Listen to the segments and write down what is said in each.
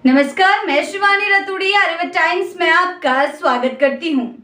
नमस्कार, मैं शिवानी रतूड़ी आर्यभट्ट टाइम्स में आपका स्वागत करती हूँ।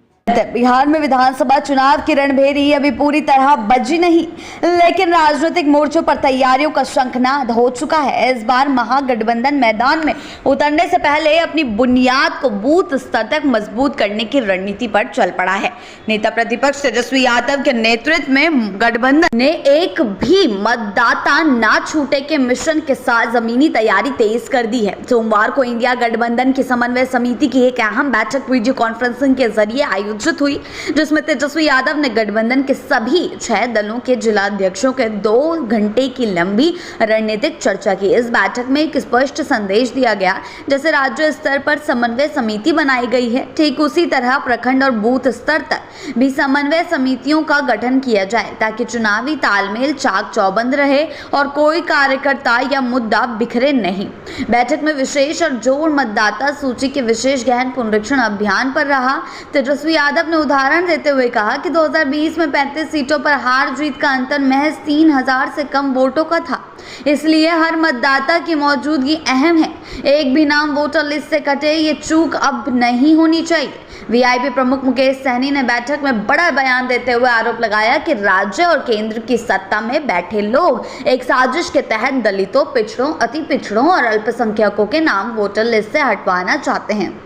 बिहार में विधानसभा चुनाव की रणभेरी अभी पूरी तरह बजी नहीं, लेकिन राजनीतिक मोर्चों पर तैयारियों का शंखनाद हो चुका है। इस बार महागठबंधन मैदान में उतरने से पहले अपनी बुनियाद को बूथ स्तर तक मजबूत करने की रणनीति पर चल पड़ा है। नेता प्रतिपक्ष तेजस्वी यादव के नेतृत्व में गठबंधन ने एक भी मतदाता ना छूटे के मिशन के साथ जमीनी तैयारी तेज कर दी है। सोमवार को इंडिया गठबंधन की समन्वय समिति की एक अहम बैठक वीडियो कॉन्फ्रेंसिंग के जरिए आयोजित हुई, जिसमें तेजस्वी यादव ने गठबंधन के सभी 6 दलों के जिलाध्यक्षों के 2 घंटे की लंबी रणनीतिक चर्चा की। इस बैठक में एक स्पष्ट संदेश दिया गया, जैसे राज्य स्तर पर समन्वय समिति बनाई गई है, ठीक उसी तरह प्रखंड और बूथ स्तर तक भी समन्वय समितियों का गठन किया जाए, ताकि चुनावी तालमेल चाक चौबंद रहे और कोई कार्यकर्ता या मुद्दा बिखरे नहीं। बैठक में विशेष और जोर मतदाता सूची के विशेष गहन पुनरीक्षण अभियान पर रहा। तेजस्वी यादव ने उदाहरण देते हुए कहा कि 2020 में 35 सीटों पर हार जीत का अंतर महज 3000 से कम वोटों का था, इसलिए हर मतदाता की मौजूदगी अहम है। एक भी नाम वोटर लिस्ट से कटे, ये चूक अब नहीं होनी चाहिए। वीआईपी प्रमुख मुकेश सहनी ने बैठक में बड़ा बयान देते हुए आरोप लगाया कि राज्य और केंद्र की सत्ता में बैठे लोग एक साजिश के तहत दलितों, पिछड़ों, अति पिछड़ों और अल्पसंख्यकों के नाम वोटर लिस्ट से हटवाना चाहते हैं।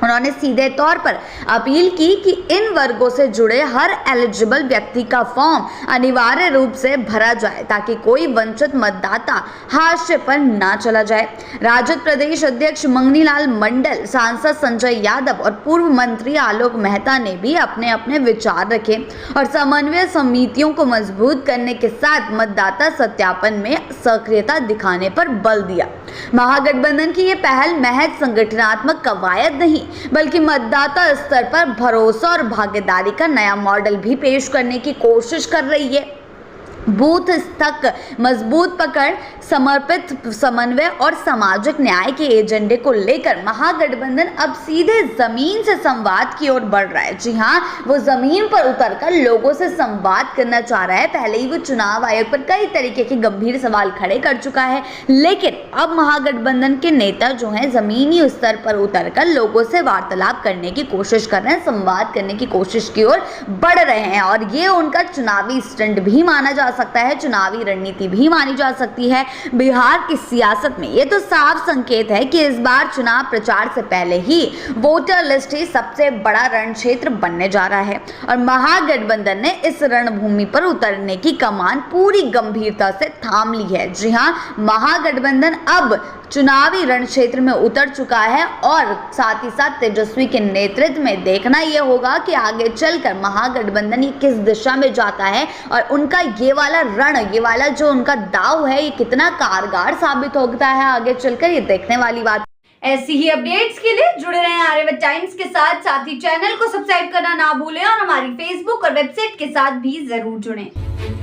उन्होंने सीधे तौर पर अपील की कि इन वर्गों से जुड़े हर एलिजिबल व्यक्ति का फॉर्म अनिवार्य रूप से भरा जाए, ताकि कोई वंचित मतदाता हाशिए पर ना चला जाए। राजद प्रदेश अध्यक्ष मंगनी लाल मंडल, सांसद संजय यादव और पूर्व मंत्री आलोक मेहता ने भी अपने अपने विचार रखे और समन्वय समितियों को मजबूत करने के साथ मतदाता सत्यापन में सक्रियता दिखाने पर बल दिया। महागठबंधन की ये पहल महज संगठनात्मक कवायद नहीं, बल्कि मतदाता स्तर पर भरोसा और भागीदारी का नया मॉडल भी पेश करने की कोशिश कर रही है। बूथ तक मजबूत पकड़, समर्पित समन्वय और सामाजिक न्याय के एजेंडे को लेकर महागठबंधन अब सीधे जमीन से संवाद की ओर बढ़ रहा है। जी हाँ, वो जमीन पर उतरकर लोगों से संवाद करना चाह रहा है। पहले ही वो चुनाव आयोग पर कई तरीके के गंभीर सवाल खड़े कर चुका है, लेकिन अब महागठबंधन के नेता जो हैं जमीनी स्तर पर उतरकर लोगों से वार्तालाप करने की कोशिश कर रहे हैं, संवाद करने की कोशिश की ओर बढ़ रहे हैं और ये उनका चुनावी स्टंट भी माना जा सकता है, चुनावी रणनीति भी मानी जा सकती है। बिहार की सियासत में ये तो साफ संकेत है कि इस बार चुनाव प्रचार से पहले ही वोटर लिस्ट ही सबसे बड़ा रण क्षेत्र बनने जा रहा है और महागठबंधन ने इस रणभूमि पर उतरने की कमान पूरी गंभीरता से थाम ली है। जी हाँ, महागठबंधन अब चुनावी रण क्षेत्र में उतर चुका है और साथ ही साथ तेजस्वी के नेतृत्व में देखना यह होगा कि आगे चलकर महागठबंधन ये किस दिशा में जाता है और उनका ये वाला रण, ये वाला जो उनका दाव है, ये कितना कारगर साबित होता है आगे चलकर, ये देखने वाली बात। ऐसी ही अपडेट्स के लिए जुड़े रहें आर्यभट्ट टाइम्स के साथ ही चैनल को सब्सक्राइब करना ना भूलें और हमारी फेसबुक और वेबसाइट के साथ भी जरूर जुड़ें।